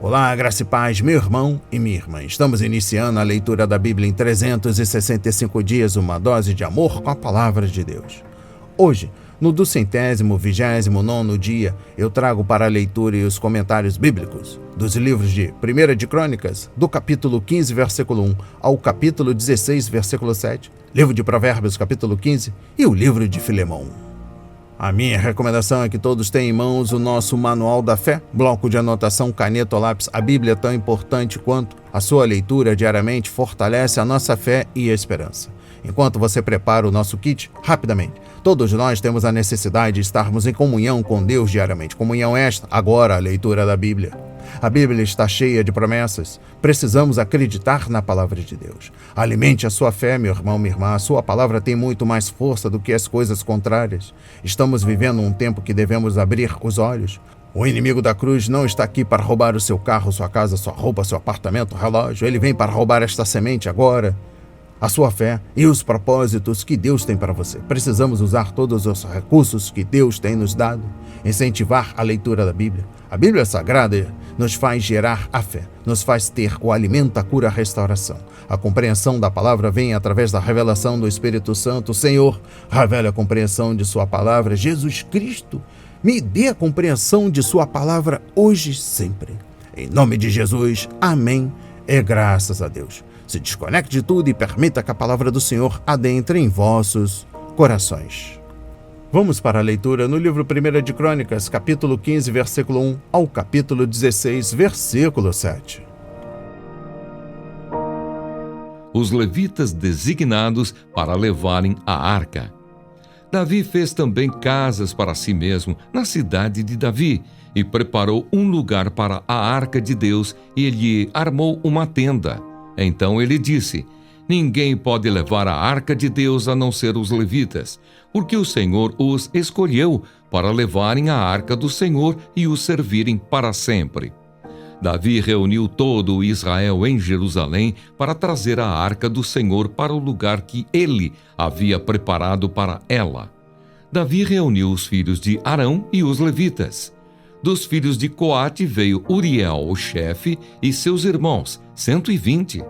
Olá, graça e paz, meu irmão e minha irmã. Estamos iniciando a leitura da Bíblia em 365 dias, uma dose de amor com a palavra de Deus. Hoje, no 229º dia, eu trago para a leitura e os comentários bíblicos dos livros de 1 de Crônicas, do capítulo 15, versículo 1 ao capítulo 16, versículo 7, livro de Provérbios, capítulo 15 e o livro de Filemão. A minha recomendação é que todos tenham em mãos o nosso Manual da Fé, bloco de anotação, caneta ou lápis. A Bíblia é tão importante quanto a sua leitura diariamente fortalece a nossa fé e a esperança. Enquanto você prepara o nosso kit, rapidamente, todos nós temos a necessidade de estarmos em comunhão com Deus diariamente. Comunhão esta, agora a leitura da Bíblia. A Bíblia está cheia de promessas. Precisamos acreditar na palavra de Deus. Alimente a sua fé, meu irmão, minha irmã. A sua palavra tem muito mais força do que as coisas contrárias. Estamos vivendo um tempo que devemos abrir os olhos. O inimigo da cruz não está aqui para roubar o seu carro, sua casa, sua roupa, seu apartamento, relógio. Ele vem para roubar esta semente agora. A sua fé e os propósitos que Deus tem para você. Precisamos usar todos os recursos que Deus tem nos dado, incentivar a leitura da Bíblia. A Bíblia Sagrada nos faz gerar a fé, nos faz ter o alimento, a cura, a restauração. A compreensão da palavra vem através da revelação do Espírito Santo. Senhor, revela a compreensão de sua palavra. Jesus Cristo, me dê a compreensão de sua palavra hoje e sempre. Em nome de Jesus, amém e graças a Deus. Se desconecte de tudo e permita que a palavra do Senhor adentre em vossos corações. Vamos para a leitura no livro 1 de Crônicas, capítulo 15, versículo 1 ao capítulo 16, versículo 7. Os levitas designados para levarem a arca. Davi fez também casas para si mesmo na cidade de Davi e preparou um lugar para a arca de Deus e lhe armou uma tenda. Então ele disse: ninguém pode levar a arca de Deus a não ser os levitas, porque o Senhor os escolheu para levarem a arca do Senhor e o servirem para sempre. Davi reuniu todo o Israel em Jerusalém para trazer a arca do Senhor para o lugar que ele havia preparado para ela. Davi reuniu os filhos de Arão e os levitas. Dos filhos de Coate veio Uriel, o chefe, e seus irmãos, 120.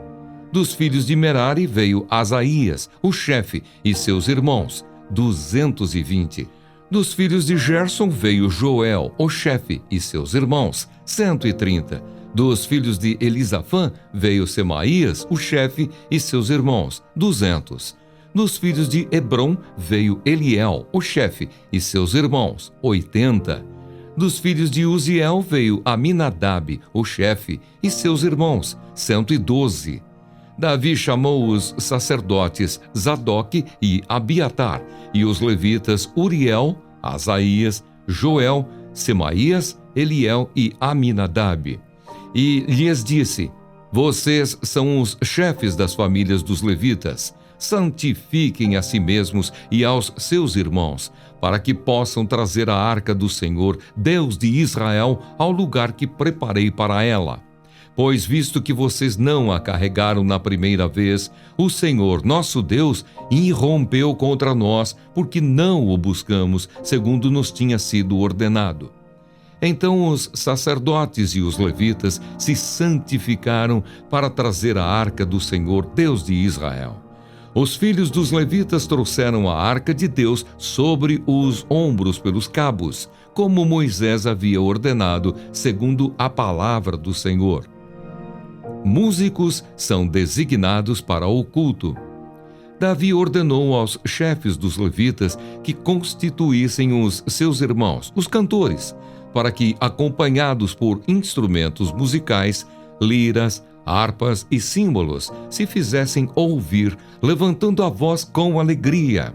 Dos filhos de Merari veio Asaías, o chefe, e seus irmãos, 220. Dos filhos de Gerson veio Joel, o chefe, e seus irmãos, 130. Dos filhos de Elisafã veio Semaías, o chefe, e seus irmãos, 200. Dos filhos de Hebron veio Eliel, o chefe, e seus irmãos, 80. Dos filhos de Uziel veio Aminadab, o chefe, e seus irmãos, 112. Davi chamou os sacerdotes Zadoque e Abiatar, e os levitas Uriel, Asaías, Joel, Semaías, Eliel e Aminadab. E lhes disse: vocês são os chefes das famílias dos levitas. Santifiquem a si mesmos e aos seus irmãos, para que possam trazer a arca do Senhor, Deus de Israel, ao lugar que preparei para ela. Pois visto que vocês não a carregaram na primeira vez, o Senhor, nosso Deus, irrompeu contra nós, porque não o buscamos, segundo nos tinha sido ordenado. Então os sacerdotes e os levitas se santificaram para trazer a arca do Senhor, Deus de Israel. Os filhos dos levitas trouxeram a arca de Deus sobre os ombros pelos cabos, como Moisés havia ordenado, segundo a palavra do Senhor. Músicos são designados para o culto. Davi ordenou aos chefes dos levitas que constituíssem os seus irmãos, os cantores, para que, acompanhados por instrumentos musicais, liras, harpas e símbolos, se fizessem ouvir, levantando a voz com alegria.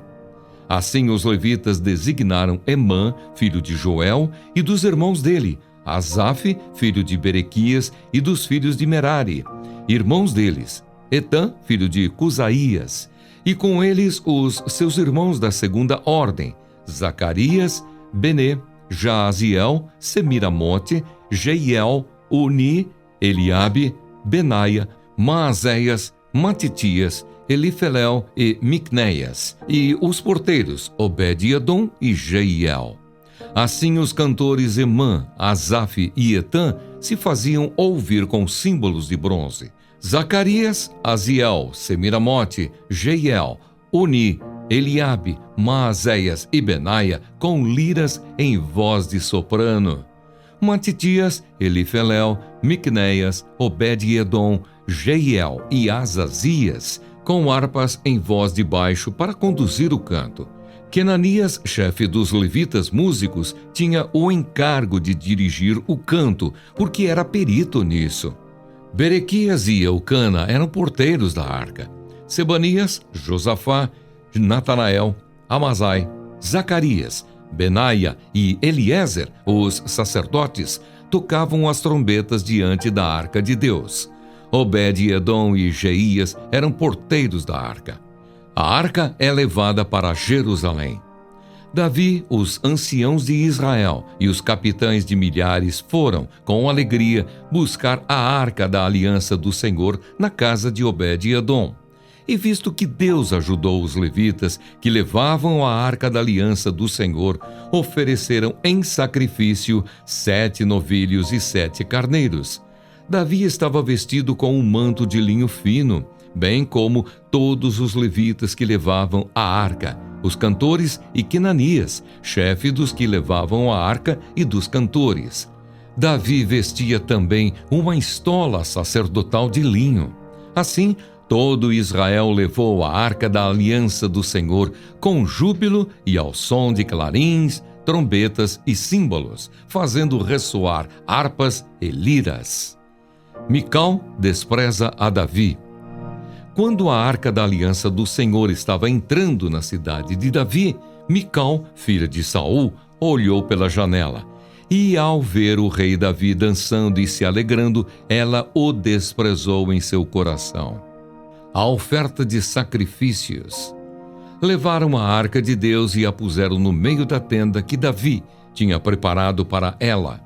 Assim os levitas designaram Emã, filho de Joel, e dos irmãos dele, Asaf, filho de Berequias, e dos filhos de Merari, irmãos deles, Etã, filho de Cusaías, e com eles os seus irmãos da segunda ordem, Zacarias, Benê, Jaaziel, Semiramote, Jeiel, Uni, Eliabe, Benaia, Maazéias, Matitias, Elifelel e Micnéias, e os porteiros Obed-Edom e Jeiel. Assim os cantores Emã, Asaf e Etã se faziam ouvir com símbolos de bronze. Zacarias, Aziel, Semiramote, Jeiel, Uni, Eliabe, Maazéias e Benaia com liras em voz de soprano. Matitias, Elifelel, Miquneias, Obed-edom, Jeiel e Azazias com harpas em voz de baixo para conduzir o canto. Quenanias, chefe dos levitas músicos, tinha o encargo de dirigir o canto, porque era perito nisso. Berequias e Eucana eram porteiros da arca. Sebanias, Josafá, Natanael, Amazai, Zacarias, Benaia e Eliezer, os sacerdotes, tocavam as trombetas diante da arca de Deus. Obed-edom e Jeías eram porteiros da arca. A arca é levada para Jerusalém. Davi, os anciãos de Israel e os capitães de milhares foram, com alegria, buscar a arca da aliança do Senhor na casa de Obed-edom. E visto que Deus ajudou os levitas que levavam a arca da aliança do Senhor, ofereceram em sacrifício 7 novilhos e 7 carneiros. Davi estava vestido com um manto de linho fino, bem como todos os levitas que levavam a arca, os cantores e Quenanias, chefe dos que levavam a arca e dos cantores. Davi vestia também uma estola sacerdotal de linho. Assim, todo Israel levou a arca da aliança do Senhor com júbilo e ao som de clarins, trombetas e símbolos, fazendo ressoar harpas e liras. Mical despreza a Davi. Quando a arca da aliança do Senhor estava entrando na cidade de Davi, Mical, filha de Saul, olhou pela janela. E ao ver o rei Davi dançando e se alegrando, ela o desprezou em seu coração. A oferta de sacrifícios. Levaram a arca de Deus e a puseram no meio da tenda que Davi tinha preparado para ela.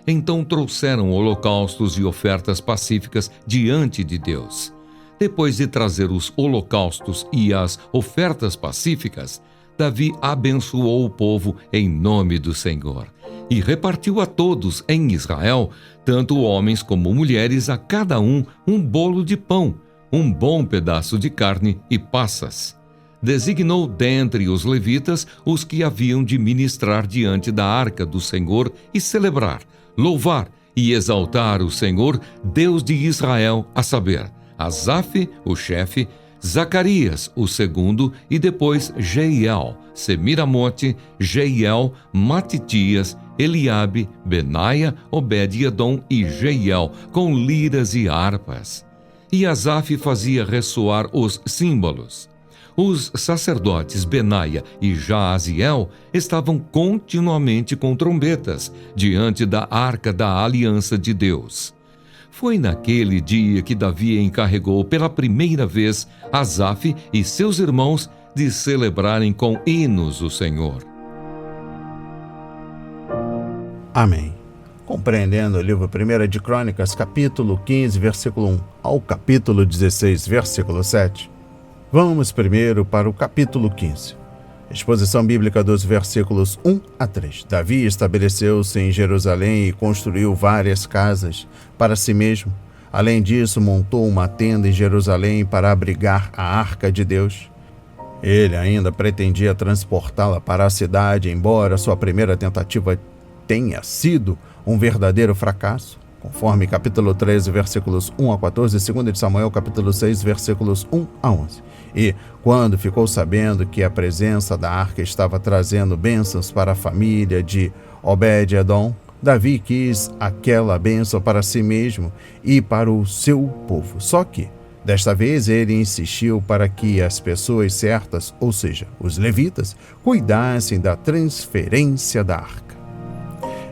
Então trouxeram holocaustos e ofertas pacíficas diante de Deus. Depois de trazer os holocaustos e as ofertas pacíficas, Davi abençoou o povo em nome do Senhor e repartiu a todos em Israel, tanto homens como mulheres, a cada um bolo de pão, um bom pedaço de carne e passas. Designou dentre os levitas os que haviam de ministrar diante da arca do Senhor e celebrar, louvar e exaltar o Senhor, Deus de Israel, a saber, Asaf, o chefe, Zacarias, o segundo, e depois Jeiel, Semiramote, Jeiel, Matitias, Eliabe, Benaia, Obed-edom e Jeiel, com liras e harpas. E Asaf fazia ressoar os símbolos. Os sacerdotes Benaia e Jaaziel estavam continuamente com trombetas diante da arca da aliança de Deus. Foi naquele dia que Davi encarregou pela primeira vez Asaf e seus irmãos de celebrarem com hinos o Senhor. Amém. Compreendendo o livro 1 de Crônicas, capítulo 15, versículo 1 ao capítulo 16, versículo 7, vamos primeiro para o capítulo 15. Exposição bíblica dos versículos 1 a 3. Davi estabeleceu-se em Jerusalém e construiu várias casas para si mesmo. Além disso, montou uma tenda em Jerusalém para abrigar a arca de Deus. Ele ainda pretendia transportá-la para a cidade, embora sua primeira tentativa tenha sido um verdadeiro fracasso. Conforme capítulo 13, versículos 1 a 14, e 2 de Samuel, capítulo 6, versículos 1 a 11. E, quando ficou sabendo que a presença da arca estava trazendo bênçãos para a família de Obed-edom, Davi quis aquela bênção para si mesmo e para o seu povo. Só que, desta vez, ele insistiu para que as pessoas certas, ou seja, os levitas, cuidassem da transferência da arca.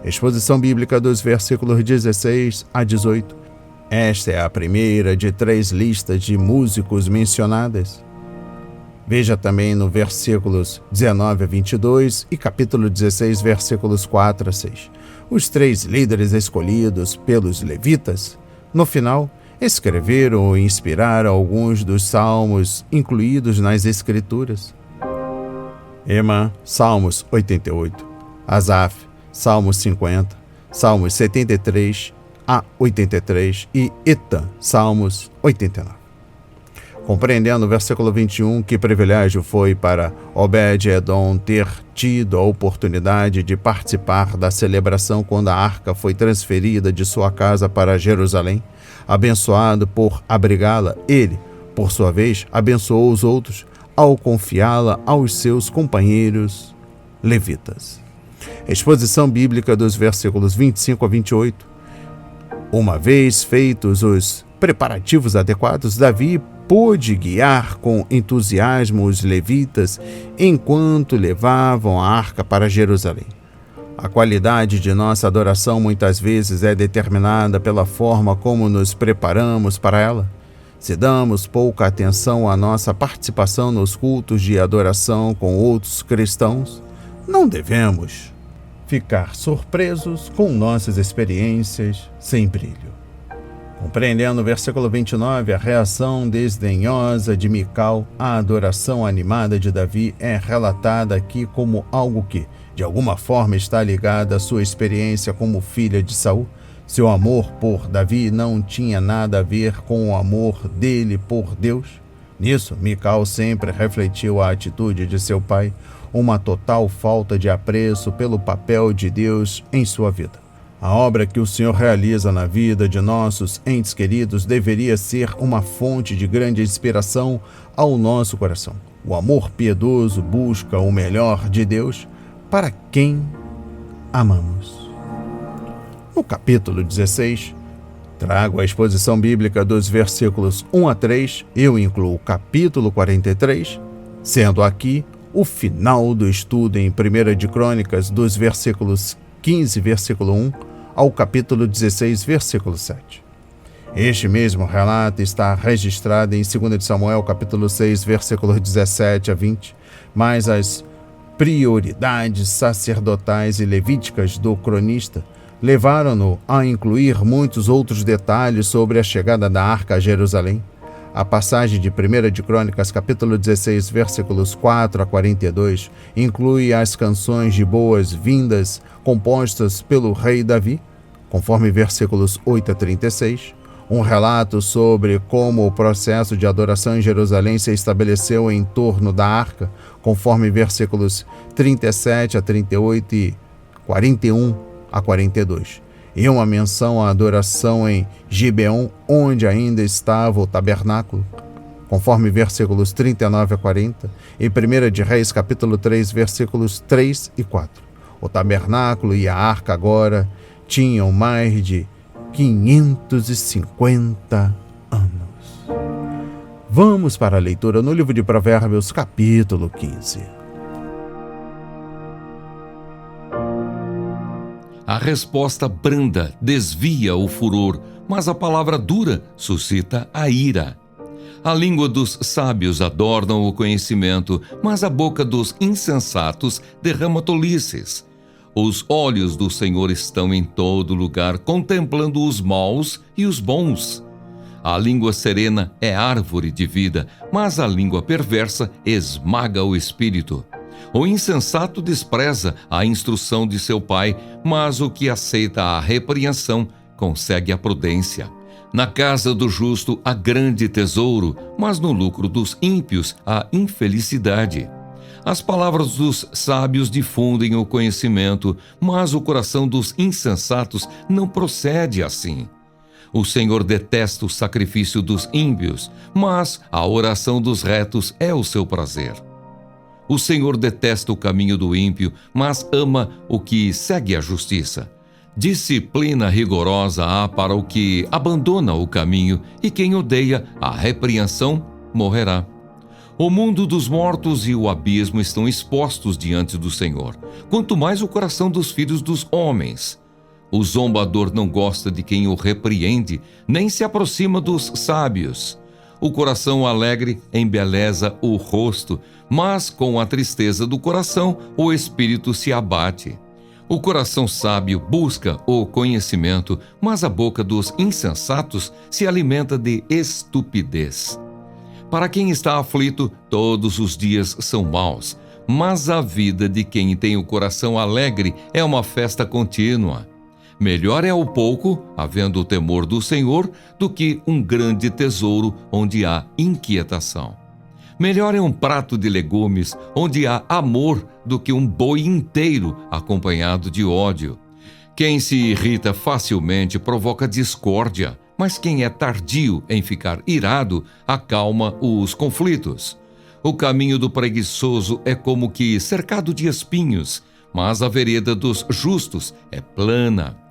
Exposição bíblica dos versículos 16 a 18. Esta é a primeira de 3 listas de músicos mencionadas. Veja também no versículos 19 a 22 e capítulo 16, versículos 4 a 6. Os 3 líderes escolhidos pelos levitas, no final, escreveram ou inspiraram alguns dos salmos incluídos nas Escrituras. Emã, Salmos 88. Asaf, Salmos 50, Salmos 73, a 83 e Etan, Salmos 89. Compreendendo o versículo 21, que privilégio foi para Obed-Edom ter tido a oportunidade de participar da celebração quando a arca foi transferida de sua casa para Jerusalém. Abençoado por abrigá-la, ele, por sua vez, abençoou os outros ao confiá-la aos seus companheiros levitas. Exposição bíblica dos versículos 25 a 28. Uma vez feitos os preparativos adequados, Davi pôde guiar com entusiasmo os levitas enquanto levavam a arca para Jerusalém. A qualidade de nossa adoração muitas vezes é determinada pela forma como nos preparamos para ela. Se damos pouca atenção à nossa participação nos cultos de adoração com outros cristãos, não devemos ficar surpresos com nossas experiências sem brilho. Compreendendo o versículo 29, a reação desdenhosa de Mical à adoração animada de Davi é relatada aqui como algo que, de alguma forma, está ligado à sua experiência como filha de Saul. Seu amor por Davi não tinha nada a ver com o amor dele por Deus. Nisso, Mical sempre refletiu a atitude de seu pai, uma total falta de apreço pelo papel de Deus em sua vida. A obra que o Senhor realiza na vida de nossos entes queridos deveria ser uma fonte de grande inspiração ao nosso coração. O amor piedoso busca o melhor de Deus para quem amamos. No capítulo 16, trago a exposição bíblica dos versículos 1 a 3, eu incluo o capítulo 43, sendo aqui o final do estudo em 1 de Crônicas dos versículos 15, versículo 1, ao capítulo 16, versículo 7. Este mesmo relato está registrado em 2 de Samuel, capítulo 6, versículos 17 a 20, mas as prioridades sacerdotais e levíticas do cronista levaram-no a incluir muitos outros detalhes sobre a chegada da arca a Jerusalém. A passagem de 1 de Crônicas, capítulo 16, versículos 4 a 42, inclui as canções de boas-vindas compostas pelo rei Davi, conforme versículos 8 a 36, um relato sobre como o processo de adoração em Jerusalém se estabeleceu em torno da arca, conforme versículos 37 a 38 e 41 a 42. E uma menção à adoração em Gibeon, onde ainda estava o tabernáculo, conforme versículos 39 a 40, e 1 de Reis, capítulo 3, versículos 3 e 4. O tabernáculo e a arca agora tinham mais de 550 anos. Vamos para a leitura no livro de Provérbios, capítulo 15. A resposta branda desvia o furor, mas a palavra dura suscita a ira. A língua dos sábios adorna o conhecimento, mas a boca dos insensatos derrama tolices. Os olhos do Senhor estão em todo lugar, contemplando os maus e os bons. A língua serena é árvore de vida, mas a língua perversa esmaga o espírito. O insensato despreza a instrução de seu pai, mas o que aceita a repreensão consegue a prudência. Na casa do justo há grande tesouro, mas no lucro dos ímpios há infelicidade. As palavras dos sábios difundem o conhecimento, mas o coração dos insensatos não procede assim. O Senhor detesta o sacrifício dos ímpios, mas a oração dos retos é o seu prazer. O Senhor detesta o caminho do ímpio, mas ama o que segue a justiça. Disciplina rigorosa há para o que abandona o caminho, e quem odeia a repreensão morrerá. O mundo dos mortos e o abismo estão expostos diante do Senhor, quanto mais o coração dos filhos dos homens. O zombador não gosta de quem o repreende, nem se aproxima dos sábios. O coração alegre embeleza o rosto, mas com a tristeza do coração o espírito se abate. O coração sábio busca o conhecimento, mas a boca dos insensatos se alimenta de estupidez. Para quem está aflito, todos os dias são maus, mas a vida de quem tem o coração alegre é uma festa contínua. Melhor é o pouco, havendo o temor do Senhor, do que um grande tesouro onde há inquietação. Melhor é um prato de legumes onde há amor do que um boi inteiro acompanhado de ódio. Quem se irrita facilmente provoca discórdia, mas quem é tardio em ficar irado acalma os conflitos. O caminho do preguiçoso é como que cercado de espinhos, mas a vereda dos justos é plana.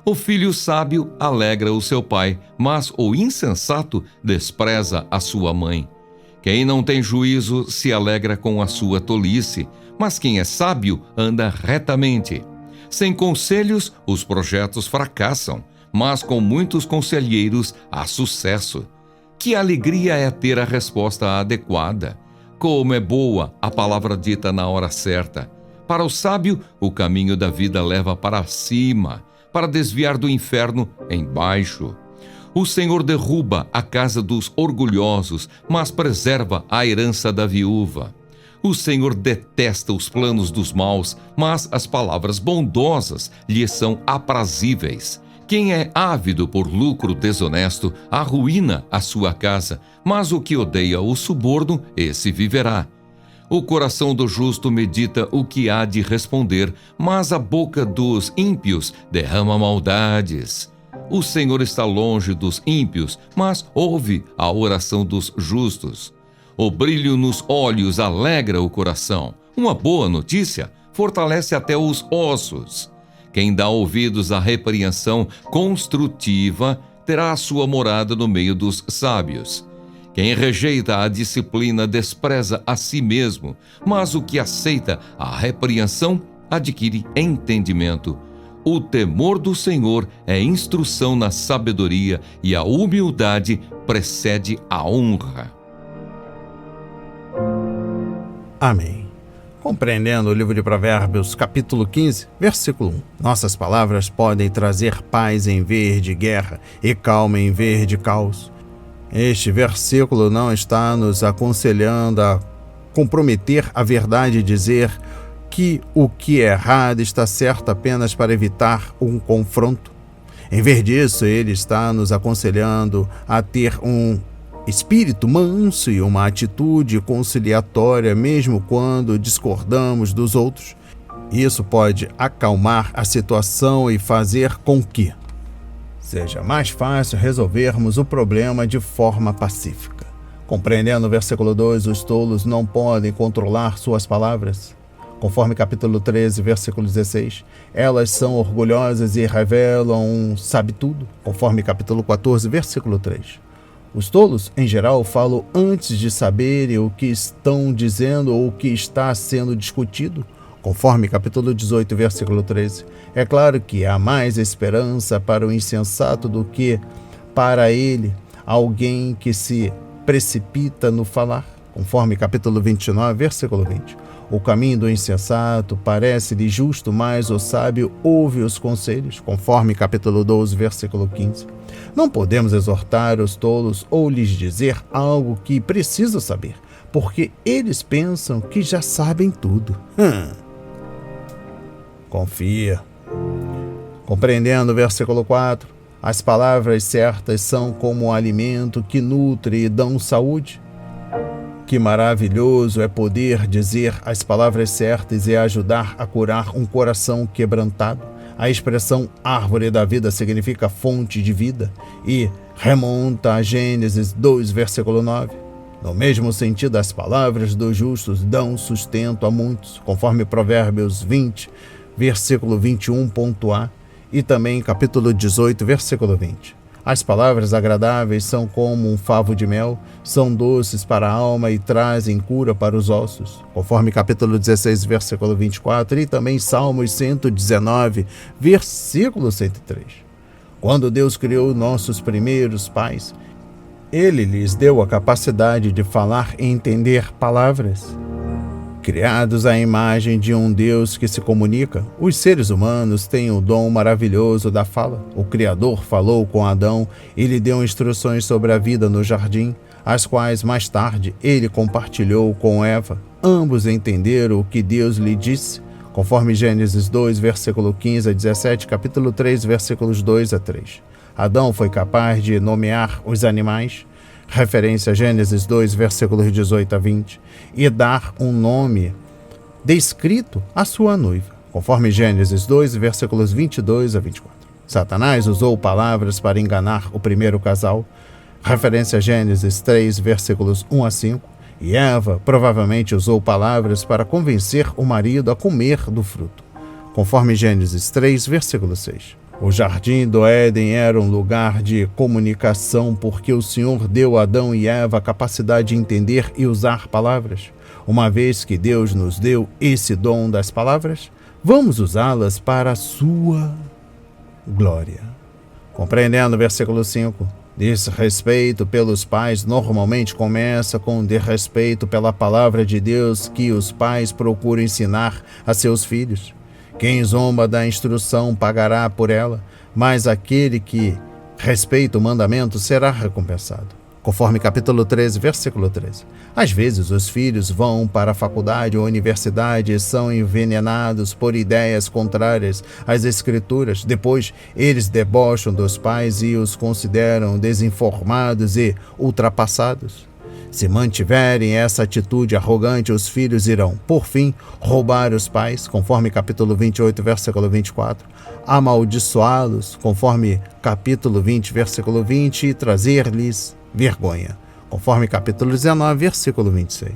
O filho sábio alegra o seu pai, mas o insensato despreza a sua mãe. Quem não tem juízo se alegra com a sua tolice, mas quem é sábio anda retamente. Sem conselhos, os projetos fracassam, mas com muitos conselheiros há sucesso. Que alegria é ter a resposta adequada! Como é boa a palavra dita na hora certa! Para o sábio, o caminho da vida leva para cima, para desviar do inferno embaixo. O Senhor derruba a casa dos orgulhosos, mas preserva a herança da viúva. O Senhor detesta os planos dos maus, mas as palavras bondosas lhe são aprazíveis. Quem é ávido por lucro desonesto arruína a sua casa, mas o que odeia o suborno, esse viverá. O coração do justo medita o que há de responder, mas a boca dos ímpios derrama maldades. O Senhor está longe dos ímpios, mas ouve a oração dos justos. O brilho nos olhos alegra o coração. Uma boa notícia fortalece até os ossos. Quem dá ouvidos à repreensão construtiva terá a sua morada no meio dos sábios. Quem rejeita a disciplina despreza a si mesmo, mas o que aceita a repreensão adquire entendimento. O temor do Senhor é instrução na sabedoria e a humildade precede a honra. Amém. Compreendendo o livro de Provérbios, capítulo 15, versículo 1. Nossas palavras podem trazer paz em vez de guerra e calma em vez de caos. Este versículo não está nos aconselhando a comprometer a verdade e dizer que o que é errado está certo apenas para evitar um confronto. Em vez disso, ele está nos aconselhando a ter um espírito manso e uma atitude conciliatória, mesmo quando discordamos dos outros. Isso pode acalmar a situação e fazer com que seja mais fácil resolvermos o problema de forma pacífica. Compreendendo o versículo 2, os tolos não podem controlar suas palavras. Conforme capítulo 13, versículo 16, elas são orgulhosas e revelam um sabe-tudo. Conforme capítulo 14, versículo 3. Os tolos, em geral, falam antes de saberem o que estão dizendo ou o que está sendo discutido. Conforme capítulo 18, versículo 13. É claro que há mais esperança para o insensato do que para ele, alguém que se precipita no falar. Conforme capítulo 29, versículo 20. O caminho do insensato parece-lhe justo, mas o sábio ouve os conselhos, conforme capítulo 12, versículo 15. Não podemos exortar os tolos ou lhes dizer algo que precisam saber, porque eles pensam que já sabem tudo. Confia. Compreendendo o versículo 4, as palavras certas são como um alimento que nutre e dão saúde. Que maravilhoso é poder dizer as palavras certas e ajudar a curar um coração quebrantado. A expressão árvore da vida significa fonte de vida e remonta a Gênesis 2, versículo 9. No mesmo sentido, as palavras dos justos dão sustento a muitos, conforme Provérbios 20, versículo 21.a e também capítulo 18, versículo 20. As palavras agradáveis são como um favo de mel, são doces para a alma e trazem cura para os ossos, conforme capítulo 16, versículo 24 e também Salmos 119, versículo 103. Quando Deus criou nossos primeiros pais, Ele lhes deu a capacidade de falar e entender palavras. Criados à imagem de um Deus que se comunica, os seres humanos têm o dom maravilhoso da fala. O Criador falou com Adão e lhe deu instruções sobre a vida no jardim, as quais mais tarde ele compartilhou com Eva. Ambos entenderam o que Deus lhe disse, conforme Gênesis 2, versículo 15 a 17, capítulo 3, versículos 2 a 3. Adão foi capaz de nomear os animais, referência a Gênesis 2, versículos 18 a 20, e dar um nome descrito à sua noiva, conforme Gênesis 2, versículos 22 a 24. Satanás usou palavras para enganar o primeiro casal, referência a Gênesis 3, versículos 1 a 5, e Eva provavelmente usou palavras para convencer o marido a comer do fruto, conforme Gênesis 3, versículo 6. O jardim do Éden era um lugar de comunicação porque o Senhor deu a Adão e Eva a capacidade de entender e usar palavras. Uma vez que Deus nos deu esse dom das palavras, vamos usá-las para a sua glória. Compreendendo o versículo 5, desrespeito pelos pais normalmente começa com desrespeito pela palavra de Deus que os pais procuram ensinar a seus filhos. Quem zomba da instrução pagará por ela, mas aquele que respeita o mandamento será recompensado. Conforme capítulo 13, versículo 13. Às vezes os filhos vão para a faculdade ou universidade e são envenenados por ideias contrárias às escrituras. Depois, eles debocham dos pais e os consideram desinformados e ultrapassados. Se mantiverem essa atitude arrogante, os filhos irão, por fim, roubar os pais, conforme capítulo 28, versículo 24, amaldiçoá-los, conforme capítulo 20, versículo 20, e trazer-lhes vergonha, conforme capítulo 19, versículo 26.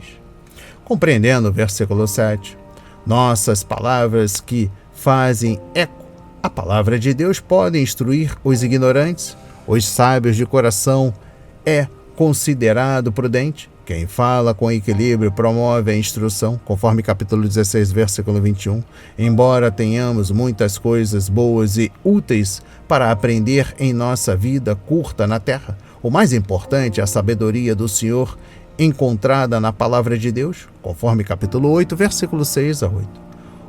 Compreendendo o versículo 7, nossas palavras que fazem eco à palavra de Deus podem instruir os ignorantes. Os sábios de coração é considerado prudente. Quem fala com equilíbrio promove a instrução, conforme capítulo 16, versículo 21. Embora tenhamos muitas coisas boas e úteis para aprender em nossa vida curta na terra, o mais importante é a sabedoria do Senhor encontrada na palavra de Deus, conforme capítulo 8, versículo 6 a 8.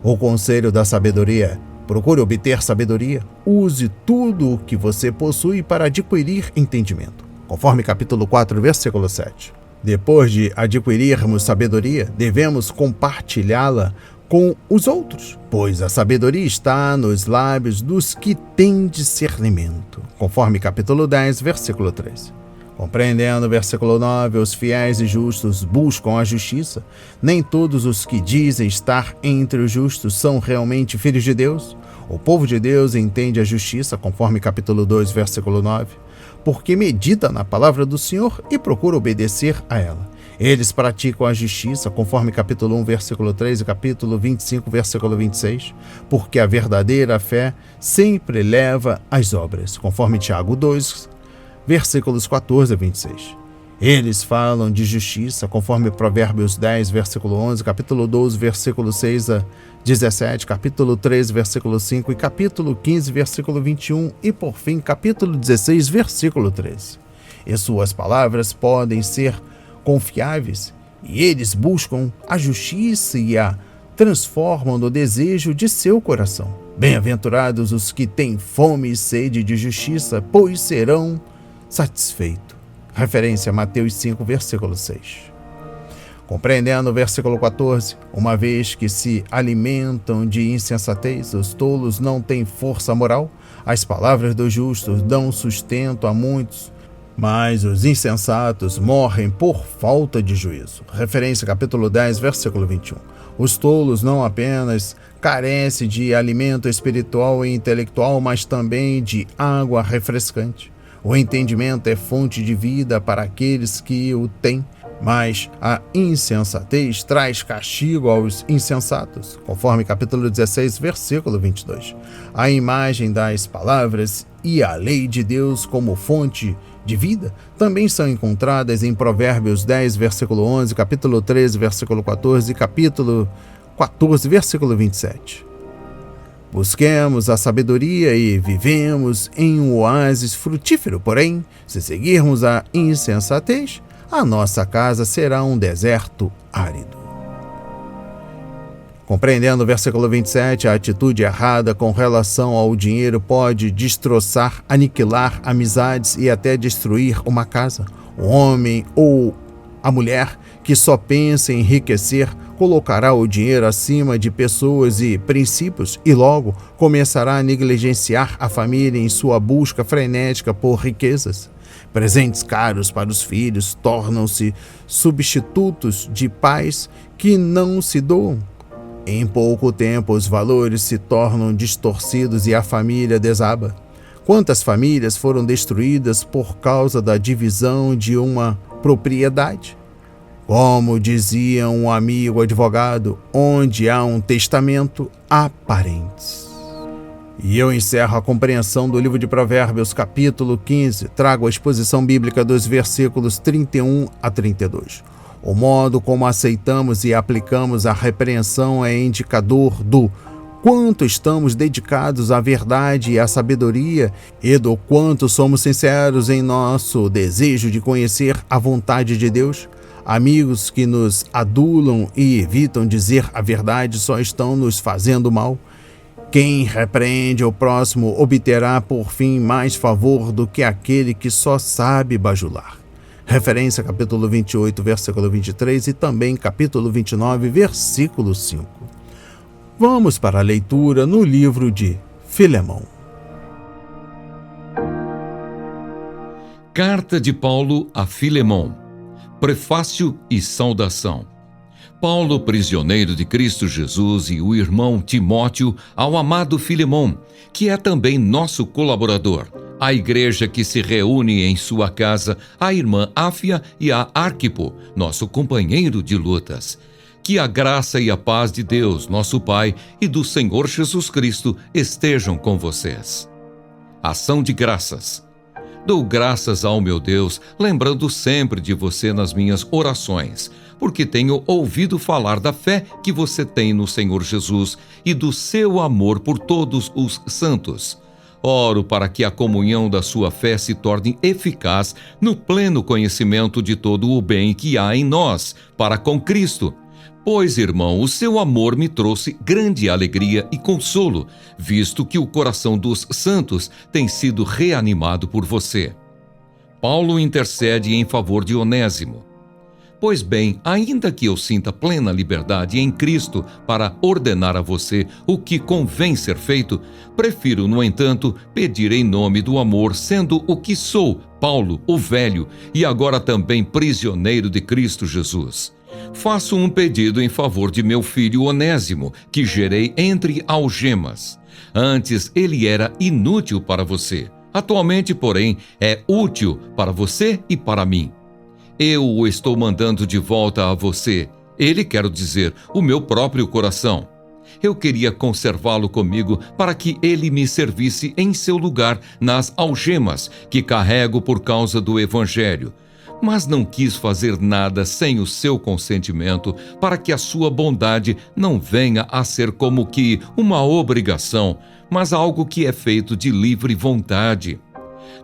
O conselho da sabedoria é: procure obter sabedoria, use tudo o que você possui para adquirir entendimento, conforme capítulo 4, versículo 7. Depois de adquirirmos sabedoria, devemos compartilhá-la com os outros, pois a sabedoria está nos lábios dos que têm discernimento, conforme capítulo 10, versículo 13. Compreendendo o versículo 9, os fiéis e justos buscam a justiça. Nem todos os que dizem estar entre os justos são realmente filhos de Deus. O povo de Deus entende a justiça, conforme capítulo 2, versículo 9, porque medita na palavra do Senhor e procura obedecer a ela. Eles praticam a justiça, conforme capítulo 1, versículo 3 e capítulo 25, versículo 26, porque a verdadeira fé sempre leva às obras, conforme Tiago 2, versículos 14 a 26. Eles falam de justiça, conforme Provérbios 10, versículo 11, capítulo 12, versículo 6 a 17, capítulo 13, versículo 5 e capítulo 15, versículo 21 e, por fim, capítulo 16, versículo 13. E suas palavras podem ser confiáveis, e eles buscam a justiça e a transformam no desejo de seu coração. Bem-aventurados os que têm fome e sede de justiça, pois serão satisfeitos. Referência a Mateus 5, versículo 6. Compreendendo o versículo 14, uma vez que se alimentam de insensatez, os tolos não têm força moral, as palavras dos justos dão sustento a muitos, mas os insensatos morrem por falta de juízo. Referência capítulo 10, versículo 21. Os tolos não apenas carecem de alimento espiritual e intelectual, mas também de água refrescante. O entendimento é fonte de vida para aqueles que o têm, mas a insensatez traz castigo aos insensatos, conforme capítulo 16, versículo 22. A imagem das palavras e a lei de Deus como fonte de vida também são encontradas em Provérbios 10, versículo 11, capítulo 13, versículo 14 e capítulo 14, versículo 27. Busquemos a sabedoria e vivemos em um oásis frutífero, porém, se seguirmos a insensatez, a nossa casa será um deserto árido. Compreendendo o versículo 27, a atitude errada com relação ao dinheiro pode destroçar, aniquilar amizades e até destruir uma casa. O homem ou a mulher que só pensa em enriquecer colocará o dinheiro acima de pessoas e princípios e logo começará a negligenciar a família em sua busca frenética por riquezas. Presentes caros para os filhos tornam-se substitutos de pais que não se doam. Em pouco tempo, os valores se tornam distorcidos e a família desaba. Quantas famílias foram destruídas por causa da divisão de uma propriedade? Como dizia um amigo advogado, onde há um testamento, há parentes. E eu encerro a compreensão do livro de Provérbios, capítulo 15. Trago a exposição bíblica dos versículos 31 a 32. O modo como aceitamos e aplicamos a repreensão é indicador do quanto estamos dedicados à verdade e à sabedoria e do quanto somos sinceros em nosso desejo de conhecer a vontade de Deus. Amigos que nos adulam e evitam dizer a verdade só estão nos fazendo mal. Quem repreende o próximo obterá por fim mais favor do que aquele que só sabe bajular. Referência capítulo 28, versículo 23 e também capítulo 29, versículo 5. Vamos para a leitura no livro de Filemão. Carta de Paulo a Filemão. Prefácio e saudação. Paulo, prisioneiro de Cristo Jesus, e o irmão Timóteo, ao amado Filemão, que é também nosso colaborador, a igreja que se reúne em sua casa, a irmã Áfia e a Arquipo, nosso companheiro de lutas. Que a graça e a paz de Deus, nosso Pai, e do Senhor Jesus Cristo estejam com vocês. Ação de graças. Dou graças ao meu Deus, lembrando sempre de você nas minhas orações, porque tenho ouvido falar da fé que você tem no Senhor Jesus e do seu amor por todos os santos. Oro para que a comunhão da sua fé se torne eficaz no pleno conhecimento de todo o bem que há em nós, para com Cristo. Pois, irmão, o seu amor me trouxe grande alegria e consolo, visto que o coração dos santos tem sido reanimado por você. Paulo intercede em favor de Onésimo. Pois bem, ainda que eu sinta plena liberdade em Cristo para ordenar a você o que convém ser feito, prefiro, no entanto, pedir em nome do amor, sendo o que sou, Paulo, o velho, e agora também prisioneiro de Cristo Jesus. Faço um pedido em favor de meu filho Onésimo, que gerei entre algemas. Antes ele era inútil para você. Atualmente, porém, é útil para você e para mim. Eu o estou mandando de volta a você. Ele, quero dizer, o meu próprio coração. Eu queria conservá-lo comigo para que ele me servisse em seu lugar nas algemas que carrego por causa do Evangelho. Mas não quis fazer nada sem o seu consentimento, para que a sua bondade não venha a ser como que uma obrigação, mas algo que é feito de livre vontade.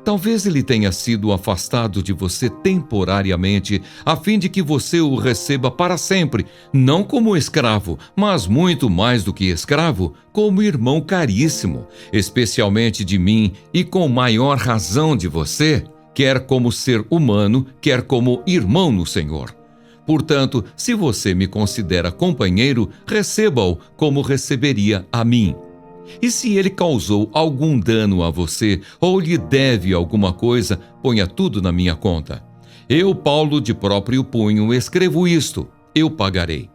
Talvez ele tenha sido afastado de você temporariamente, a fim de que você o receba para sempre, não como escravo, mas muito mais do que escravo, como irmão caríssimo, especialmente de mim e com maior razão de você, quer como ser humano, quer como irmão no Senhor. Portanto, se você me considera companheiro, receba-o como receberia a mim. E se ele causou algum dano a você ou lhe deve alguma coisa, ponha tudo na minha conta. Eu, Paulo, de próprio punho, escrevo isto: eu pagarei.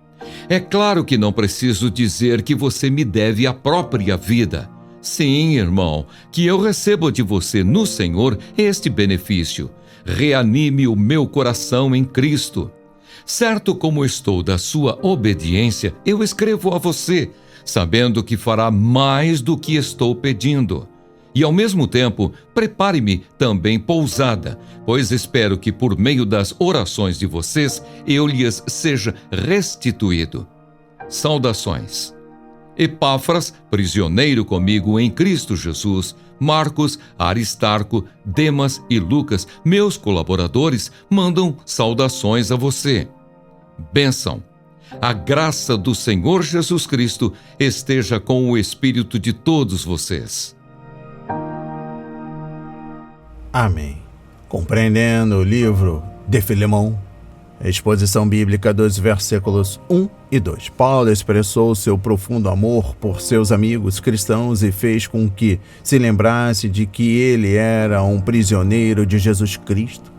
É claro que não preciso dizer que você me deve a própria vida. Sim, irmão, que eu recebo de você no Senhor este benefício. Reanime o meu coração em Cristo. Certo como estou da sua obediência, eu escrevo a você, sabendo que fará mais do que estou pedindo. E ao mesmo tempo, prepare-me também pousada, pois espero que por meio das orações de vocês, eu lhes seja restituído. Saudações. Epáfras, prisioneiro comigo em Cristo Jesus, Marcos, Aristarco, Demas e Lucas, meus colaboradores, mandam saudações a você. Bênção. A graça do Senhor Jesus Cristo esteja com o espírito de todos vocês. Amém. Compreendendo o livro de Filemão, Exposição bíblica dos versículos 1 e 2. Paulo expressou seu profundo amor por seus amigos cristãos e fez com que se lembrasse de que ele era um prisioneiro de Jesus Cristo,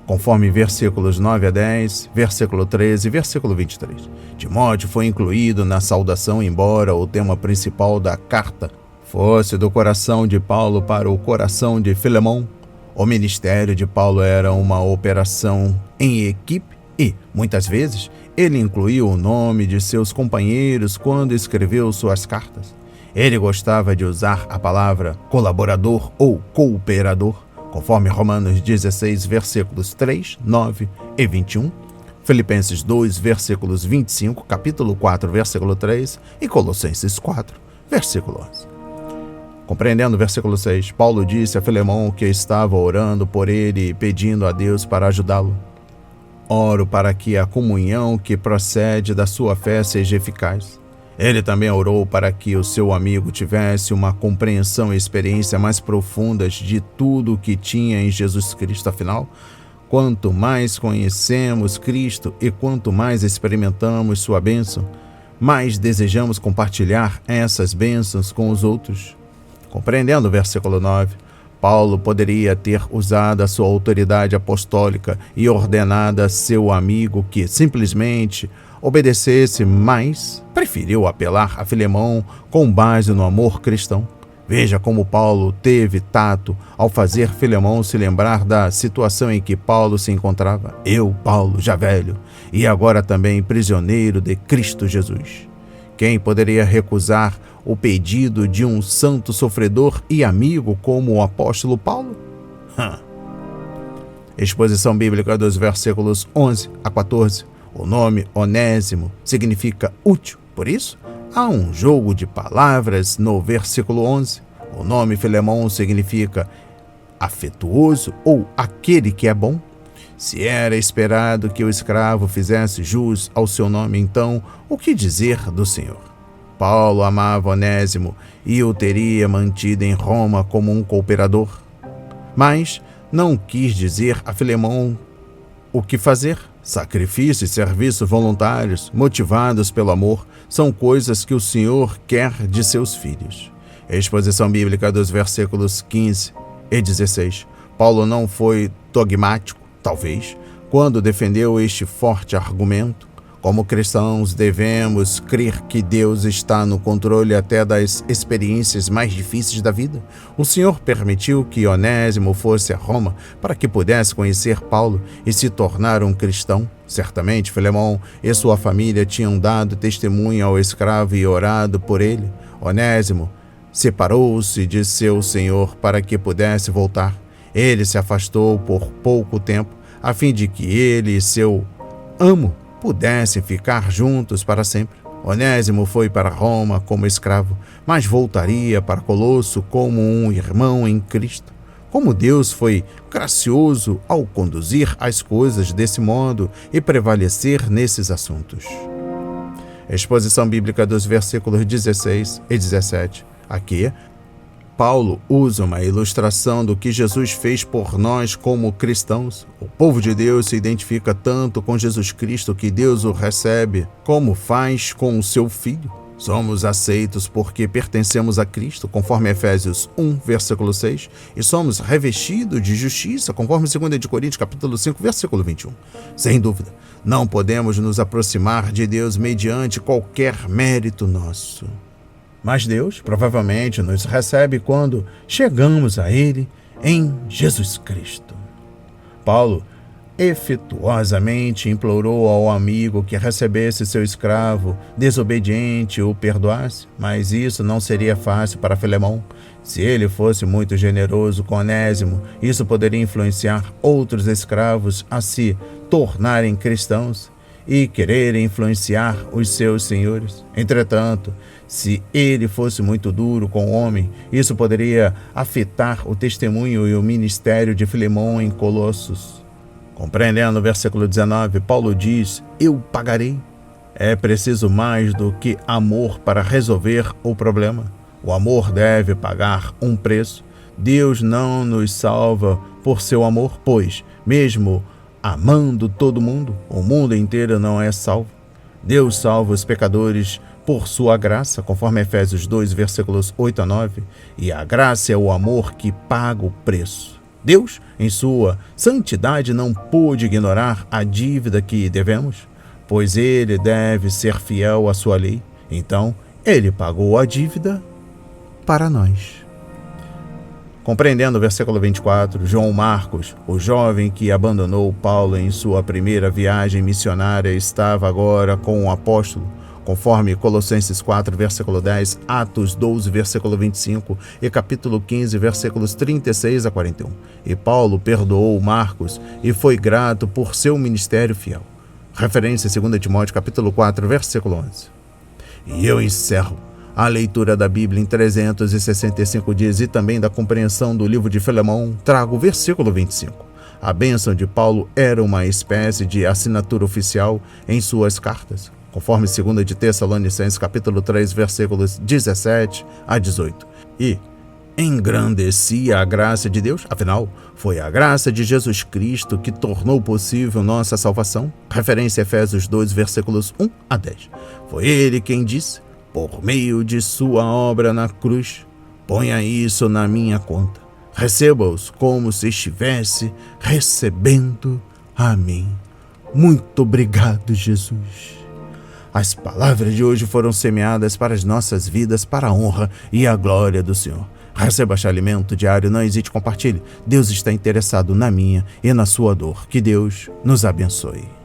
conforme versículos 9 a 10, versículo 13 e versículo 23. Timóteo foi incluído na saudação, embora o tema principal da carta fosse do coração de Paulo para o coração de Filemão. O ministério de Paulo era uma operação em equipe e, muitas vezes, ele incluiu o nome de seus companheiros quando escreveu suas cartas. Ele gostava de usar a palavra colaborador ou cooperador, conforme Romanos 16, versículos 3, 9 e 21, Filipenses 2, versículos 25, capítulo 4, versículo 3 e Colossenses 4, versículo 11. Compreendendo o versículo 6, Paulo disse a Filemão que estava orando por ele e pedindo a Deus para ajudá-lo. Oro para que a comunhão que procede da sua fé seja eficaz. Ele também orou para que o seu amigo tivesse uma compreensão e experiência mais profundas de tudo o que tinha em Jesus Cristo. Afinal, quanto mais conhecemos Cristo e quanto mais experimentamos sua bênção, mais desejamos compartilhar essas bênçãos com os outros. Compreendendo o versículo 9, Paulo poderia ter usado a sua autoridade apostólica e ordenado a seu amigo que simplesmente obedecesse, mas preferiu apelar a Filemão com base no amor cristão. Veja como Paulo teve tato ao fazer Filemão se lembrar da situação em que Paulo se encontrava. Eu, Paulo, já velho, e agora também prisioneiro de Cristo Jesus. Quem poderia recusar o pedido de um santo sofredor e amigo como o apóstolo Paulo? Exposição bíblica dos versículos 11 a 14. O nome Onésimo significa útil, por isso há um jogo de palavras no versículo 11. O nome Filemão significa afetuoso ou aquele que é bom. Se era esperado que o escravo fizesse jus ao seu nome, então o que dizer do Senhor? Paulo amava Onésimo e o teria mantido em Roma como um cooperador. Mas não quis dizer a Filemão o que fazer. Sacrifício e serviços voluntários, motivados pelo amor, são coisas que o Senhor quer de seus filhos. Exposição bíblica dos versículos 15 e 16. Paulo não foi dogmático, talvez, quando defendeu este forte argumento. Como cristãos, devemos crer que Deus está no controle até das experiências mais difíceis da vida. O Senhor permitiu que Onésimo fosse a Roma para que pudesse conhecer Paulo e se tornar um cristão. Certamente, Filemão e sua família tinham dado testemunho ao escravo e orado por ele. Onésimo separou-se de seu senhor para que pudesse voltar. Ele se afastou por pouco tempo, a fim de que ele e seu amo pudessem ficar juntos para sempre. Onésimo foi para Roma como escravo, mas voltaria para Colosso como um irmão em Cristo. Como Deus foi gracioso ao conduzir as coisas desse modo e prevalecer nesses assuntos. Exposição bíblica dos versículos 16 e 17. Aqui, Paulo usa uma ilustração do que Jesus fez por nós como cristãos. O povo de Deus se identifica tanto com Jesus Cristo que Deus o recebe como faz com o seu Filho. Somos aceitos porque pertencemos a Cristo, conforme Efésios 1, versículo 6, e somos revestidos de justiça, conforme 2 de Coríntios, capítulo 5, versículo 21. Sem dúvida, não podemos nos aproximar de Deus mediante qualquer mérito nosso. Mas Deus provavelmente nos recebe quando chegamos a Ele em Jesus Cristo. Paulo efetuosamente implorou ao amigo que recebesse seu escravo desobediente e o perdoasse, mas isso não seria fácil para Filemão. Se ele fosse muito generoso com Onésimo, isso poderia influenciar outros escravos a se tornarem cristãos e quererem influenciar os seus senhores. Entretanto, se ele fosse muito duro com o homem, isso poderia afetar o testemunho e o ministério de Filemão em Colossos. Compreendendo o versículo 19, Paulo diz: eu pagarei. É preciso mais do que amor para resolver o problema. O amor deve pagar um preço. Deus não nos salva por seu amor, pois, mesmo amando todo mundo, o mundo inteiro não é salvo. Deus salva os pecadores por sua graça, conforme Efésios 2, versículos 8 a 9, e a graça é o amor que paga o preço. Deus, em sua santidade, não pôde ignorar a dívida que devemos, pois ele deve ser fiel à sua lei. Então, ele pagou a dívida para nós. Compreendendo o versículo 24, João Marcos, o jovem que abandonou Paulo em sua primeira viagem missionária, estava agora com o apóstolo, conforme Colossenses 4, versículo 10, Atos 12, versículo 25 e capítulo 15, versículos 36 a 41. E Paulo perdoou Marcos e foi grato por seu ministério fiel. Referência a 2 Timóteo, capítulo 4, versículo 11. E eu encerro a leitura da Bíblia em 365 dias e também da compreensão do livro de Filemão, trago o versículo 25. A bênção de Paulo era uma espécie de assinatura oficial em suas cartas, conforme 2 de Tessalonicenses, capítulo 3, versículos 17 a 18. E engrandecia a graça de Deus, afinal, foi a graça de Jesus Cristo que tornou possível nossa salvação. Referência a Efésios 2, versículos 1 a 10. Foi ele quem disse: por meio de sua obra na cruz, ponha isso na minha conta. Receba-os como se estivesse recebendo a mim. Muito obrigado, Jesus. As palavras de hoje foram semeadas para as nossas vidas, para a honra e a glória do Senhor. Receba este alimento diário, não hesite, compartilhe. Deus está interessado na minha e na sua dor. Que Deus nos abençoe.